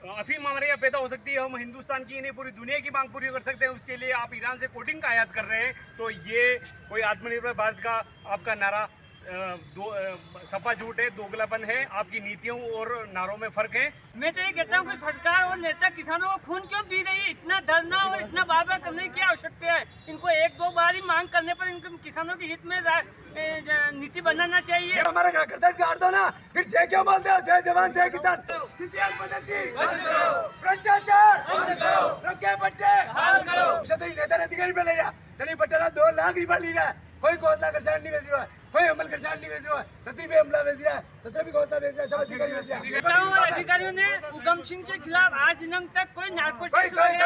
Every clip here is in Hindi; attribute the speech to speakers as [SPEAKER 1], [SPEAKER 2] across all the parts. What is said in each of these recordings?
[SPEAKER 1] अफीम हमारे यहाँ पैदा हो सकती है, हम हिंदुस्तान की नहीं पूरी दुनिया की मांग पूरी कर सकते हैं। उसके लिए आप ईरान से कोटिंग का आयात कर रहे हैं, तो ये कोई आत्मनिर्भर भारत का आपका नारा सफा झूठ है, दोगलापन है। आपकी नीतियों और नारों में फर्क है।
[SPEAKER 2] मैं तो ये कहता हूँ कि सरकार और नेता किसानों को खून क्यों पी रही है? इतना धरना और इतना बार बार करने की आवश्यकता है? इनको एक दो बार ही मांग करने पर इनको किसानों के हित में नीति बनाना चाहिए।
[SPEAKER 3] हमारा कर्तव्य काट दो ना, फिर जय क्यों बोलते हो? जय जवान जय किसान। सीपीएम पद्धति भ्रष्टाचार रोके पट्टे नेता अधिकारी पे ले जा तरी पट्टा 2 लाख रुपया ली रहा है। कोई कोतला करसान नहीं बेच रहा है, कोई अमल करसान नहीं बेच रहा है, 17 पे अमला बेच रहा है, 17 भी कोतला बेच रहा है, सब अधिकारी बेच रहा है।
[SPEAKER 2] नेताओं और अधिकारियों ने उगम सिंह के खिलाफ आज दिनांक तक कोई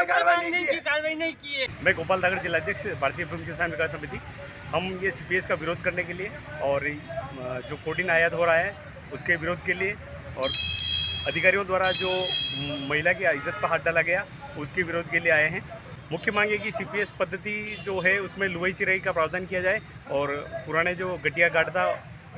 [SPEAKER 2] कार्रवाई नहीं की है।
[SPEAKER 1] मैं गोपाल दागड़ जिलाध्यक्ष भारतीय एवं किसान विकास समिति। हम ये सीपीएस का विरोध करने के लिए और जो कोटिंग आयात हो रहा है उसके विरोध के लिए, और अधिकारियों द्वारा जो महिला की इज्जत पर हाथ डाला गया उसके विरोध के लिए आए हैं। मुख्य मांग है कि सीपीएस पद्धति जो है उसमें लुवाई चिराई का प्रावधान किया जाए और पुराने जो गटिया गाढ़ता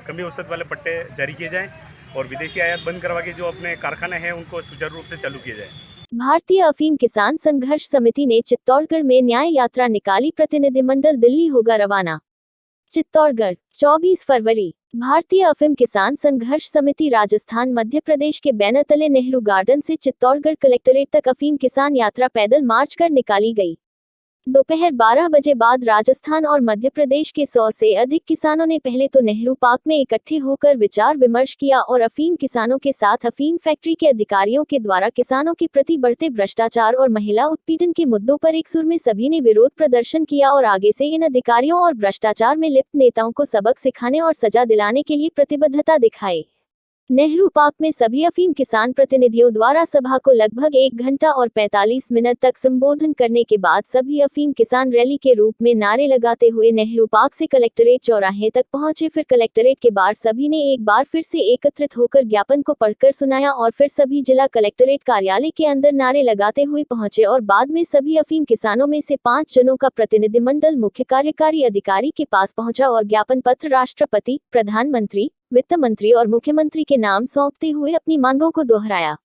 [SPEAKER 1] कमी औसत वाले पट्टे जारी किए जाएं और विदेशी आयात बंद करवा के जो अपने कारखाने हैं उनको सुचारू रूप से चालू किया जाए।
[SPEAKER 4] भारतीय अफीम किसान संघर्ष समिति ने चित्तौड़गढ़ में न्याय यात्रा निकाली, प्रतिनिधिमंडल दिल्ली होगा रवाना। चित्तौड़गढ़ 24 फरवरी। भारतीय अफीम किसान संघर्ष समिति राजस्थान मध्य प्रदेश के बैनर तले नेहरू गार्डन से चित्तौड़गढ़ कलेक्ट्रेट तक अफीम किसान यात्रा पैदल मार्च कर निकाली गई। दोपहर 12 बजे बाद राजस्थान और मध्य प्रदेश के 100 से अधिक किसानों ने पहले तो नेहरू पार्क में इकट्ठे होकर विचार विमर्श किया और अफीम किसानों के साथ अफीम फैक्ट्री के अधिकारियों के द्वारा किसानों के प्रति बढ़ते भ्रष्टाचार और महिला उत्पीड़न के मुद्दों पर एक सुर में सभी ने विरोध प्रदर्शन किया और आगे से इन अधिकारियों और भ्रष्टाचार में लिप्त नेताओं को सबक सिखाने और सजा दिलाने के लिए प्रतिबद्धता दिखाई। नेहरू पार्क में सभी अफीम किसान प्रतिनिधियों द्वारा सभा को लगभग 1 घंटा और 45 मिनट तक संबोधन करने के बाद सभी अफीम किसान रैली के रूप में नारे लगाते हुए नेहरू पार्क से कलेक्ट्रेट चौराहे तक पहुंचे। फिर कलेक्ट्रेट के बाहर सभी ने एक बार फिर से एकत्रित होकर ज्ञापन को पढ़कर सुनाया और फिर सभी जिला कलेक्ट्रेट कार्यालय के अंदर नारे लगाते हुए पहुंचे और बाद में सभी अफीम किसानों में से 5 जनों का प्रतिनिधिमंडल मुख्य कार्यकारी अधिकारी के पास पहुंचा और ज्ञापन पत्र राष्ट्रपति, प्रधानमंत्री, वित्त मंत्री और मुख्यमंत्री के नाम सौंपते हुए अपनी मांगों को दोहराया।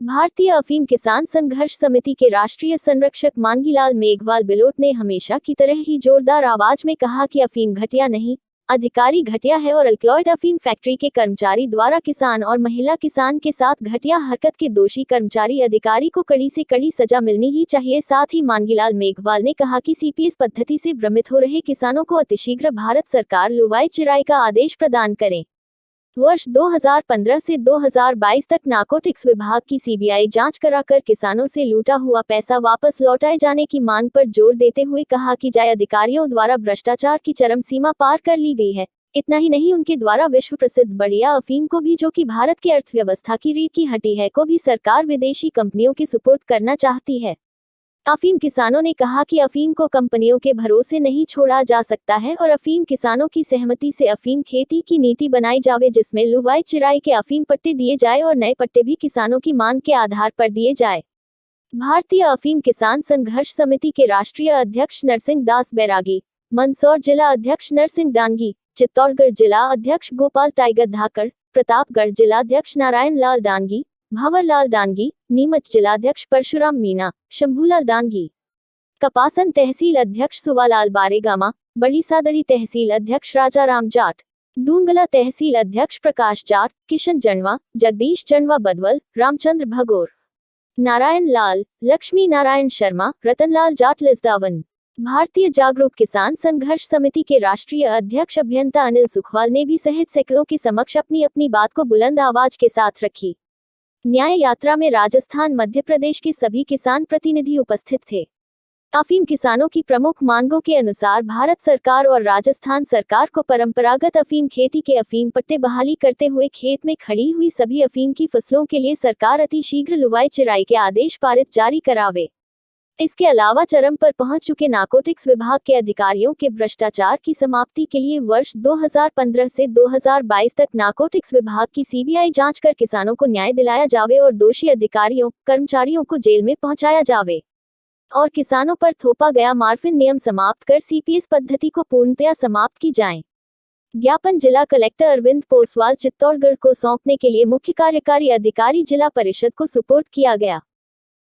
[SPEAKER 4] भारतीय अफीम किसान संघर्ष समिति के राष्ट्रीय संरक्षक मांगीलाल मेघवाल बिलोट ने हमेशा की तरह ही जोरदार आवाज में कहा कि अफीम घटिया नहीं, अधिकारी घटिया है और अल्क्लॉयड अफीम फैक्ट्री के कर्मचारी द्वारा किसान और महिला किसान के साथ घटिया हरकत के दोषी कर्मचारी अधिकारी को कड़ी से कड़ी सजा मिलनी ही चाहिए। साथ ही मांगीलाल मेघवाल ने कहा कि सीपीएस पद्धति से भ्रमित हो रहे किसानों को अतिशीघ्र भारत सरकार लुवाई चिराई का आदेश प्रदान करे। वर्ष 2015 से 2022 तक नारकोटिक्स विभाग की सीबीआई जांच कराकर किसानों से लूटा हुआ पैसा वापस लौटाए जाने की मांग पर जोर देते हुए कहा कि जाय अधिकारियों द्वारा भ्रष्टाचार की चरम सीमा पार कर ली गई है। इतना ही नहीं, उनके द्वारा विश्व प्रसिद्ध बढ़िया अफीम को भी, जो कि भारत की अर्थव्यवस्था की रीढ़ की हड्डी है, को भी सरकार विदेशी कंपनियों के सुपुर्द करना चाहती है। अफीम किसानों ने कहा कि अफीम को कंपनियों के भरोसे नहीं छोड़ा जा सकता है और अफीम किसानों की सहमति से अफीम खेती की नीति बनाई जावे जिसमें लुवाई चिराई के अफीम पट्टे दिए जाए और नए पट्टे भी किसानों की मांग के आधार पर दिए जाए। भारतीय अफीम किसान संघर्ष समिति के राष्ट्रीय अध्यक्ष नरसिंह दास बैरागी, मंदसौर जिला अध्यक्ष नरसिंह डांगी, चित्तौड़गढ़ जिला अध्यक्ष गोपाल टाइगर धाकड़, प्रतापगढ़ जिलाध्यक्ष नारायण लाल डांगी, भंवर लाल डांगी, नीमच जिलाध्यक्ष परशुराम मीना, शंभूलाल डांगी, कपासन तहसील अध्यक्ष सुवालाल बारेगामा, बड़ी सादड़ी तहसील अध्यक्ष राजाराम जाट, डूंगला तहसील अध्यक्ष प्रकाश जाट, किशन जनवा, जगदीश जनवा बदवल, रामचंद्र भगोर, नारायण लाल, लक्ष्मी नारायण शर्मा, रतनलाल जाट लिसदावन। भारतीय जागरूक किसान संघर्ष समिति के राष्ट्रीय अध्यक्ष अभियंता अनिल सुखवाल ने भी सहित सैकड़ों के समक्ष अपनी अपनी बात को बुलंद आवाज के साथ रखी। न्याय यात्रा में राजस्थान मध्य प्रदेश के सभी किसान प्रतिनिधि उपस्थित थे। अफीम किसानों की प्रमुख मांगों के अनुसार भारत सरकार और राजस्थान सरकार को परंपरागत अफीम खेती के अफीम पट्टे बहाली करते हुए खेत में खड़ी हुई सभी अफीम की फसलों के लिए सरकार अतिशीघ्र लुवाई चिराई के आदेश पारित जारी करावे। इसके अलावा चरम पर पहुंच चुके नारकोटिक्स विभाग के अधिकारियों के भ्रष्टाचार की समाप्ति के लिए वर्ष 2015 से 2022 तक नारकोटिक्स विभाग की सीबीआई जांच कर किसानों को न्याय दिलाया जावे और दोषी अधिकारियों, कर्मचारियों को जेल में पहुंचाया जावे और किसानों पर थोपा गया मार्फिन नियम समाप्त कर सीपीएस पद्धति को पूर्णतया समाप्त की जाए। ज्ञापन जिला कलेक्टर अरविंद पोसवाल चित्तौड़गढ़ को सौंपने के लिए मुख्य कार्यकारी अधिकारी जिला परिषद को सुपुर्द किया गया।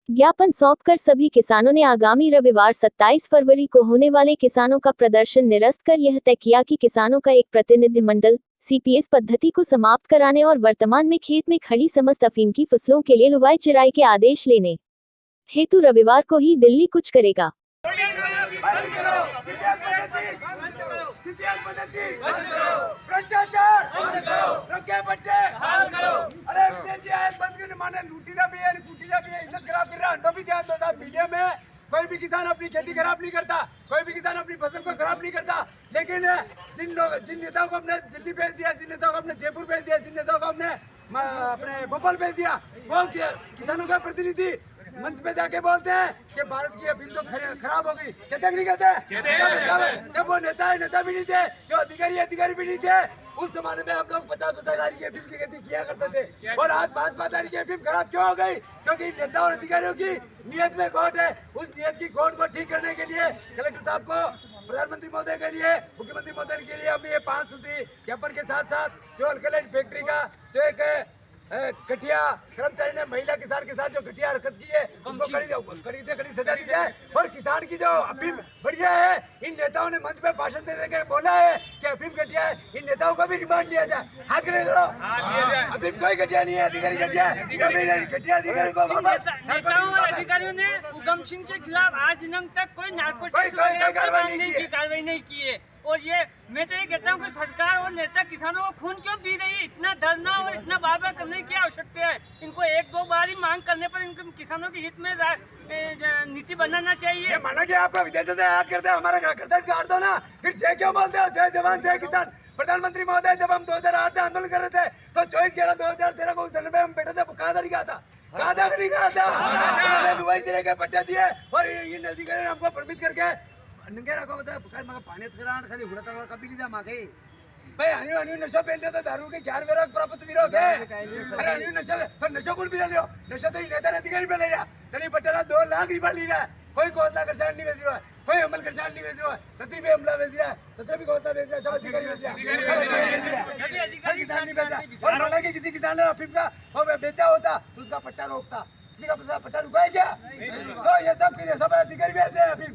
[SPEAKER 4] ज्ञापन सौंपकर सभी किसानों ने आगामी रविवार 27 फरवरी को होने वाले किसानों का प्रदर्शन निरस्त कर यह तय किया कि किसानों का एक प्रतिनिधिमंडल सीपीएस पद्धति को समाप्त कराने और वर्तमान में खेत में खड़ी समस्त अफीम की फसलों के लिए लुवाई चिराई के आदेश लेने हेतु रविवार को ही दिल्ली कुछ करेगा।
[SPEAKER 3] भ्रष्टाचार धक्के पट्टे अरे विदेशी आयात बंद करने माने लूटीदा भी है कूटीदा भी है इज्जत खराब कर रहा है। भी ध्यान दो साहब मीडिया में कोई भी किसान अपनी खेती खराब नहीं करता, कोई भी किसान अपनी फसल को खराब नहीं करता, लेकिन जिन नेताओं को हमने दिल्ली भेज दिया, जिन नेताओं को हमने जयपुर भेज दिया, जिन नेताओं को हमने अपने भोपाल भेज दिया, वो किसानों का प्रतिनिधि मंच पे जाके बोलते हैं कि भारत की अफीम तो खराब हो गई। कहते नहीं कहते? जब वो नेता भी नहीं थे, जो अधिकारी भी नहीं थे, उस जमाने में हम लोग 50-50 हज़ार की अफीम की खेती किया करते थे। और आज 5-5 हज़ार की अफीम खराब क्यों हो गई? क्योंकि नेता और अधिकारियों की नियत में खोट है। उस नियत की खोट को ठीक करने के लिए कलेक्टर साहब को, प्रधानमंत्री महोदय के लिए, मुख्यमंत्री महोदय के लिए हम ये 5 सूत्री ज्ञापन के साथ साथ जो अल्कलाइट फैक्ट्री का जो एक घटिया कर्मचारी ने महिला किसान के साथ जो घटिया हरकत की है उसको कड़ी से कड़ी सजा दी जाए। और किसान की जो अफीम बढ़िया है, इन नेताओं ने मंच पे भाषण देने के बोला है कि अफीम घटिया है, इन नेताओं को भी रिमांड लिया जाए। हाथ खड़े करो, अफीम कोई घटिया नहीं है, अधिकारी घटिया है। घटिया अधिकारी को
[SPEAKER 2] नेताओं और अधिकारियों ने उगम सिंह के खिलाफ आज दिनांक तक कोई कार्रवाई नहीं की है। और ये मैं तो ये कहता हूँ कि सरकार और नेता किसानों को खून क्यों पी रही है? इतना धरना और इतना बार-बार करने की आवश्यकता है? इनको 1-2 बार ही मांग करने पर इनको किसानों के हित में नीति बनाना चाहिए।
[SPEAKER 3] माना कि आपको विदेशों से आयात करते हैं, हमारा कर्तव्य काट दो ना, फिर जय क्यों बोलते हो? जय जवान जय किसान। प्रधानमंत्री महोदय जब हम 2008 से आंदोलन कर रहे थे तो 24/11/2013 को उस धरने में हम बैठे थे, कहा था नहीं कहा था? कहा था लुवाई चिराई के पट्टे दिए और इन अधिकारियों ने हमको परमिट करके नंगे रखो। बता पानी खाली हुड़ा तक कभी नहीं जा मांगे भाई हनी नशा पहले तो दारू के ज्ञान विरोध प्राप्त विरोध है। अरे हनी नशा तो नशा कौन पी लियो? नशा तो नेता अधिकारी पे ले रहा। चलिए पट्टा 2 लाख रुपया ली रहा है, कोई कोसला खर्चा नहीं बेच रहा है, कोई अमल खर्चा नहीं बेच रहा है, 17 पे हमला बेच रहा है, 17 भी कोसला बेच रहा है, सब अधिकारी बेच रहा है, किसान नहीं बेच रहा। और माना कि किसी किसान ने अफीम का बेचा होता तो उसका पट्टा रोकता, किसी का पट्टा रुका है क्या? तो ये सब अधिकारी बेच रहे हैं अफीम,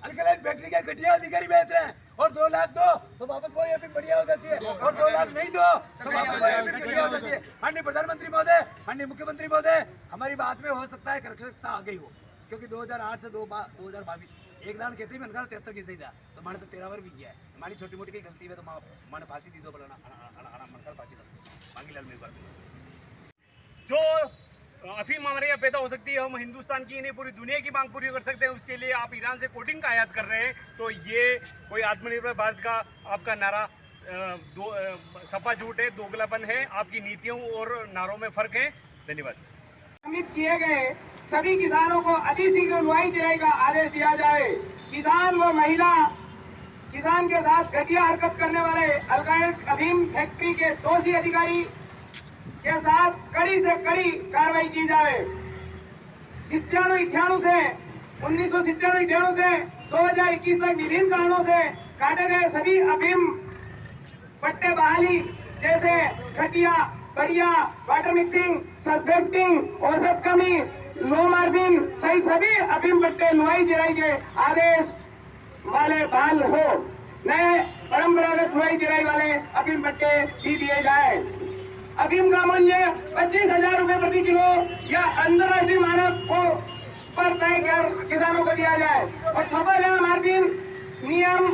[SPEAKER 3] अल्कलाइट फैक्ट्री के घटिया अधिकारी बेच रहे हैं। और 2 लाख दो तो वापस कोई अफीम बढ़िया हो जाती है, और 2 लाख नहीं दो तो वापस कोई अफीम घटिया हो जाती है। माननीय प्रधानमंत्री महोदय, माननीय मुख्यमंत्री महोदय, हमारी बात में हो सकता है कर्कशता आ गई हो, क्योंकि 2008 से 2022 एक दान कहते ही मैंने कहा 73 की सही था, तो मैंने तो 13 बार भी किया है। हमारी छोटी मोटी की गलती है तो मैंने फांसी दी दो बना मनकर फांसी मांगी लाल मेरे पर
[SPEAKER 1] जो अफीम हमारे यहाँ पैदा हो सकती है, हम हिंदुस्तान की नहीं पूरी दुनिया की मांग पूरी कर सकते हैं। उसके लिए आप ईरान से कोटिंग का आयात कर रहे हैं, तो ये कोई आत्मनिर्भर भारत का आपका नारा सफा झूठ है, दोगलापन है, आपकी नीतियों और नारों में फर्क है। धन्यवाद।
[SPEAKER 5] सम्मिलित किए गए सभी किसानों को अतिशीघ्र लुवाई चिराई का आदेश दिया जाए। किसान व महिला किसान के साथ घटिया हरकत करने वाले अल्कलाइट अफीम फैक्ट्री के दोषी अधिकारी के साथ कड़ी से कड़ी कार्रवाई की जाए। 1997-98 से 2021 तक विभिन्न कारणों से काटे गए सभी अफीम पट्टे बहाली जैसे घटिया, बढ़िया, वाटर मिक्सिंग, सस्पेक्टिंग, औसत कमी, लो मार्जिन सही सभी अफीम पट्टे लुवाई चिराई के आदेश वाले बहाल हो। नए परंपरागत लुवाई चिराई वाले अफीम पट्टे भी दिए जाए। अफीम का मूल्य 25,000 रुपए प्रति किलो या अंतर्राष्ट्रीय मानक को पर तय कर किसानों को दिया जाए और थोपा गया मार्जिन नियम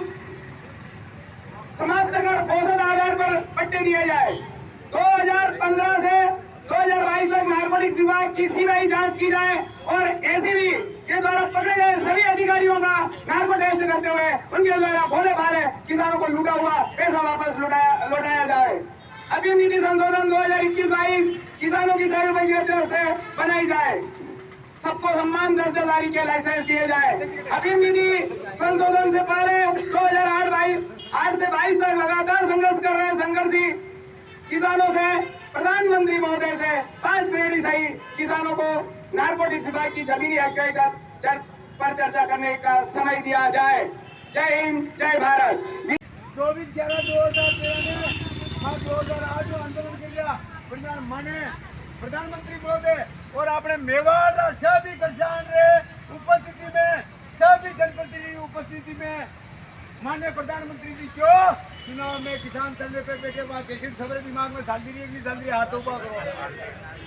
[SPEAKER 5] समाप्त कर औसत आधार पर पट्टे दिए जाए। 2015 से 2022 तक नारकोटिक्स विभाग की सीबीआई जांच की जाए और एसीबी के द्वारा पकड़े गए सभी अधिकारियों का नार्को टेस्ट करते हुए उनके द्वारा भोले भाले किसानों को लूटा हुआ पैसा वापस लौटाया जाए। अफीम नीति संशोधन 2021-22 किसानों की सर्वोपरि से बनाई जाए। सबको सम्मान दर्जादारी के लाइसेंस दिए जाए। अफीम नीति संशोधन से पहले 2008 से 22 तक लगातार संघर्ष कर रहे संघर्षी किसानों से प्रधानमंत्री महोदय से 5 मिनट सही किसानों को नारकोटिक्स विभाग की जमीनी हकीकत पर चर्चा करने का समय दिया जाए। जय हिंद, जय भारत।
[SPEAKER 3] 24/11/2013 ने 2008 में आंदोलन किया माने प्रधानमंत्री महोदय और अपने मेवाड़ सभी किसान रे उपस्थिति में सभी जनप्रतिनिधि उपस्थिति में माननीय प्रधानमंत्री जी क्यों चुनाव में किसान धरने पे बैठे बाद कैसे खबर दिमाग में डाल दी है हाथों पर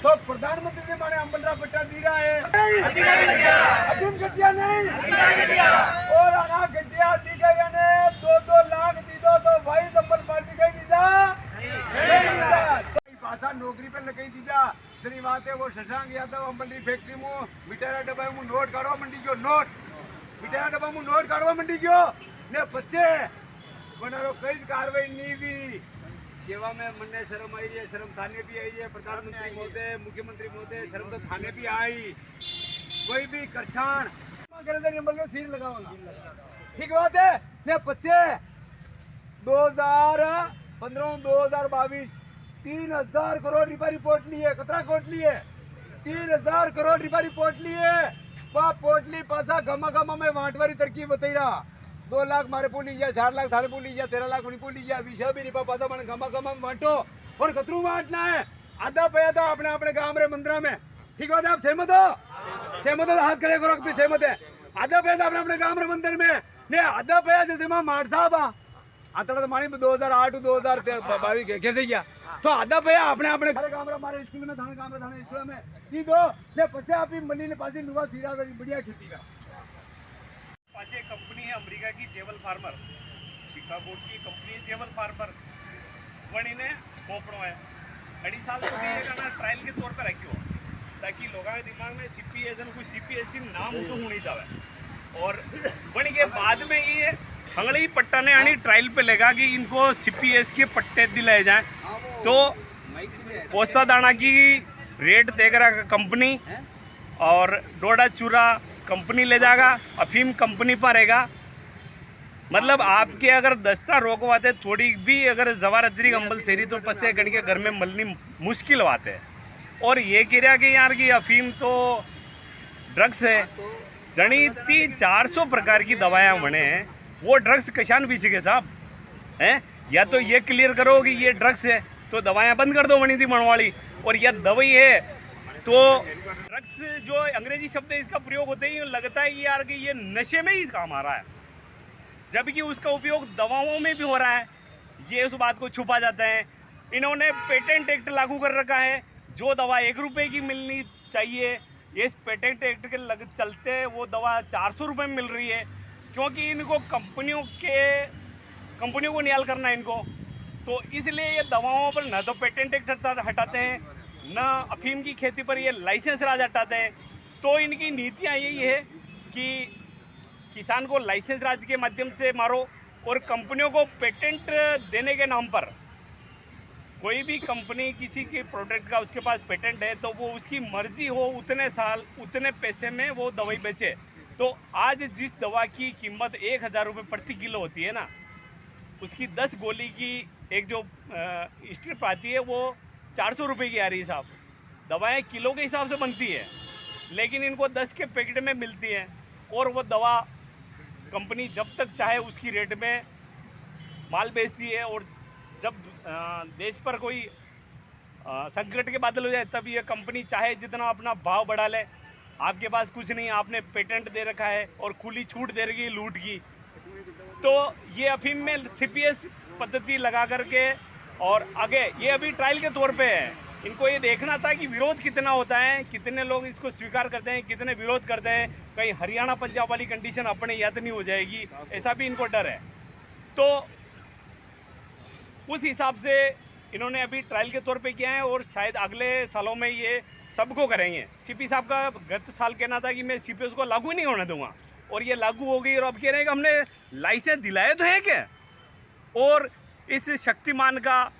[SPEAKER 3] तो प्रधानमंत्री जी माने अम्बलरा पट्टा दी रहा है अफीम गड्डिया नहीं और अना गड्डिया दी गई ने 2-2 लाख दी दो तो भाई नंबर पार्टी गई भाषा नौकरी पे लगाई दीदा तेरी बात है वो शशांक यादव अम्बली फैक्ट्री में मिठाई डब्बा में नोट काढ़वा मंडी क्यों नोट मिठाई डब्बा में नोट काढ़वा मंडी क्यों ने बच्चे बनारो कई कार्रवाई नहीं भी केवा में मन्ने शर्म आई है शर्म थाने भी आई है प्रधानमंत्री महोदय मुख्यमंत्री महोदय शर्म तो थाने भी आई कोई भी किसान अम्बल में सील लगाओगा ठीक बात है ने बच्चे 2015-2022 3,000 करोड़ रुपया रिपोर्ट लिए कतरा कोट लिए 3,000 करोड़ रुपया रिपोर्ट लिए वह पोटली पासा गमा गमा में वाटवारी तरकीब बताई रहा 2 लाख मारे पुल लीजिए 4 लाख थाने पुल लीजिए 13 लाख मणिपुर लीजिए विषय भी रिपा पासा मैंने गमा गमा में बांटो और कतरू बांटना है आधा पैया तो अपने अपने गांव रे मंदिरा में ठीक बात है आप सहमत हो हाथ खड़े करो भी सहमत है आधा पैया तो अपने अपने गांव रे मंदिर में ने आधा पैया से सीमा मार साहब आता तो मानी 2008-2022 कैसे किया तो आधा भैया अपने अपने हमारे स्कूल में थाने स्कूल में ये दो ने पसे आप मंडी ने पासी नुवा सीधा बढ़िया खेती का
[SPEAKER 1] पाचे कंपनी है अमेरिका की जेवल फार्मर शिकागो की कंपनी है जेवल फार्मर वन इन्हें खोपड़ो है 2.5 साल तो ये करना ट्रायल के तौर पर रखी हो ताकि लोगों के दिमाग में सीपीएस कोई सीपीएससी नाम तो होनी चाहिए और वन के बाद में ये हंगड़ी पट्टा ने यानी ट्रायल पे लगा कि इनको सीपीएस के पट्टे दिलाए जाएं तो पोस्ता दाना की रेट देख रहा कंपनी और डोडा चूरा कंपनी ले जाएगा अफीम कंपनी पर रहेगा मतलब आपके अगर दस्ता रोकवाते थोड़ी भी अगर जवारतरी अंबल सेरी तो पसे गण के घर में मलनी मुश्किल बात है और ये कह रहा कि यार कि अफीम तो ड्रग्स है जनी 300-400 प्रकार की दवाएं बने हैं वो ड्रग्स कशान भी सीखे साहब हैं या तो ये क्लियर करो कि ये ड्रग्स है तो दवाएं बंद कर दो बनी थी मनवाड़ी और यह दवाई है तो ड्रग्स जो अंग्रेजी शब्द है इसका प्रयोग होते ही लगता है कि यार कि ये नशे में ही काम आ रहा है जबकि उसका उपयोग दवाओं में भी हो रहा है ये उस बात को छुपा जाता है इन्होंने पेटेंट एक्ट लागू कर रखा है जो दवा 1 रुपये की मिलनी चाहिए ये इस पेटेंट एक्ट के चलते वो दवा 400 रुपये में मिल रही है क्योंकि इनको कंपनियों को निकाल करना है इनको तो इसलिए ये दवाओं पर न तो पेटेंट एक्ट हटाते हैं न अफीम की खेती पर ये लाइसेंस राज हटाते हैं तो इनकी नीतियाँ यही है कि किसान को लाइसेंस राज के माध्यम से मारो और कंपनियों को पेटेंट देने के नाम पर कोई भी कंपनी किसी के प्रोडक्ट का उसके पास पेटेंट है तो वो उसकी मर्जी हो उतने साल उतने पैसे में वो दवाई बेचे तो आज जिस दवा की कीमत 1,000 रुपये प्रति किलो होती है ना उसकी 10 गोली की एक जो स्ट्रिप आती है वो 400 रुपये की आ रही है साहब दवाएं किलो के हिसाब से बनती है लेकिन इनको 10 के पैकेट में मिलती हैं और वो दवा कंपनी जब तक चाहे उसकी रेट में माल बेचती है और जब देश पर कोई संकट के बादल हो जाए तब ये कंपनी चाहे जितना अपना भाव बढ़ा ले आपके पास कुछ नहीं आपने पेटेंट दे रखा है और खुली छूट दे रही लूट की तो ये अफीम में सीपीएस पद्धति लगा करके और आगे ये अभी ट्रायल के तौर पे है इनको ये देखना था कि विरोध कितना होता है कितने लोग इसको स्वीकार करते हैं कितने विरोध करते हैं कहीं हरियाणा पंजाब वाली कंडीशन अपने याद नहीं हो जाएगी ऐसा भी इनको डर है तो उस हिसाब से इन्होंने अभी ट्रायल के तौर पे किया है और शायद अगले सालों में ये सबको करेंगे सीपी साहब का गत साल कहना था कि मैं सीपीएस को लागू ही नहीं होने दूंगा और ये लागू हो गई और अब कह रहे हैं कि हमने लाइसेंस दिलाया तो है क्या और इस शक्तिमान का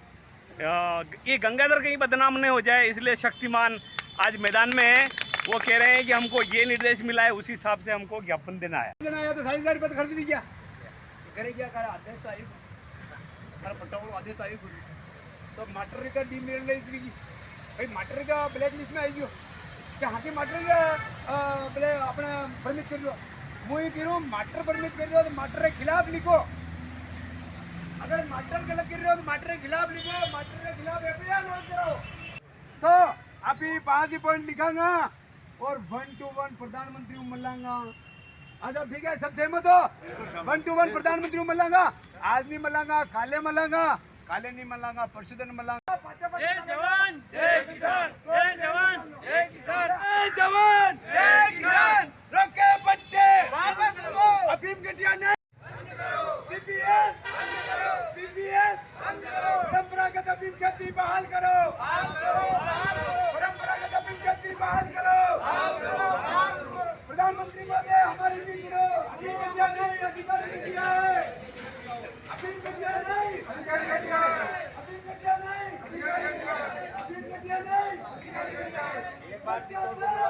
[SPEAKER 1] ये गंगाधर कहीं बदनाम नहीं हो जाए इसलिए शक्तिमान आज मैदान में है वो कह रहे हैं कि हमको ये निर्देश मिला है उसी हिसाब से हमको ज्ञापन देना है
[SPEAKER 3] तो 40,000 रुपये खर्च भी किया करे क्या करा आदेश तो आई पट्टा आदेश आई तो मटर का डीमेरिलाइज भी भाई मटर का ब्लैक लिस्ट में आई गयो क्या हाँ मटर का बोले अपने परमिट कर लो मुझे कह रहा हूँ मटर परमिट कर दो तो मटर के खिलाफ लिखो अगर मास्टर गलत कर रहे हो तो मास्टर के खिलाफ लिखो, मास्टर के खिलाफ एफआईआर लॉन्च करो। तो अभी 5 ही पॉइंट लिखांगा और 1 to 1 प्रधानमंत्री मल्लांगा। अच्छा ठीक है, सब सहमत हो? 1 to 1 प्रधानमंत्री मल्लांगा। आज नहीं मल्लांगा, काले मल्लांगा, काले नहीं मल्लांगा, परशुदन मल्लांगा।
[SPEAKER 2] जय जवान जय किसान, जय जवान जय किसान,
[SPEAKER 3] जय जवान जय किसान। रोके पट्टे वापस लो, अफीम गठिया नहीं, सीपीएस सीपीएस परंपरागत अफीम खेती बहाल करो, परंपरागत अफीम खेती बहाल करो। प्रधानमंत्री महोदय हमारी भी करो, अफीम गठिया नहीं, अधिकारी गठिया है, अफीम गठिया नहीं, अधिकारी गठिया है, अफीम गठिया नहीं, अधिकारी गठिया है, अफीम गठिया नहीं, अधिकारी गठिया है। एक बात क्या होता है?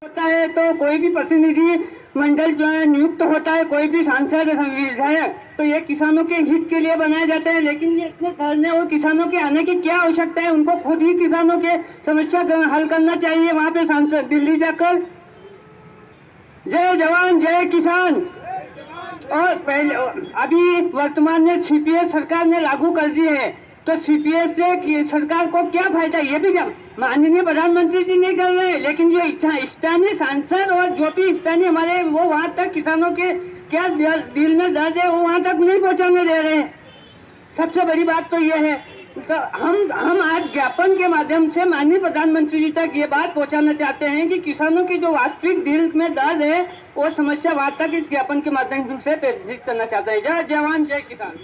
[SPEAKER 5] होता है तो कोई भी प्रतिनिधि मंडल जो है नियुक्त होता है, कोई भी सांसद विधायक, तो ये किसानों के हित के लिए बनाए जाते हैं। लेकिन ये इतने धरने और किसानों के आने की क्या आवश्यकता है? उनको खुद ही किसानों के समस्या हल करना चाहिए वहाँ पे सांसद दिल्ली जाकर। जय जवान जय किसान। और पहले अभी वर्तमान में सीपीएस सरकार ने लागू कर दी है, तो सीपीएस से सरकार को क्या फायदा? ये भी माननीय प्रधानमंत्री जी नहीं कर रहे हैं, लेकिन जो स्थानीय सांसद और जो भी स्थानीय हमारे वो वहाँ तक किसानों के क्या दिल में दर्द है वो वहाँ तक नहीं पहुँचाने दे रहे हैं। सबसे बड़ी बात तो ये है, तो हम आज ज्ञापन के माध्यम से माननीय प्रधानमंत्री जी तक ये बात पहुँचाना चाहते हैं कि किसानों की जो वास्तविक दिल में दर्द है वो समस्या वहाँ तक इस ज्ञापन के माध्यम से प्रेषित करना चाहते हैं। जय जवान जय किसान।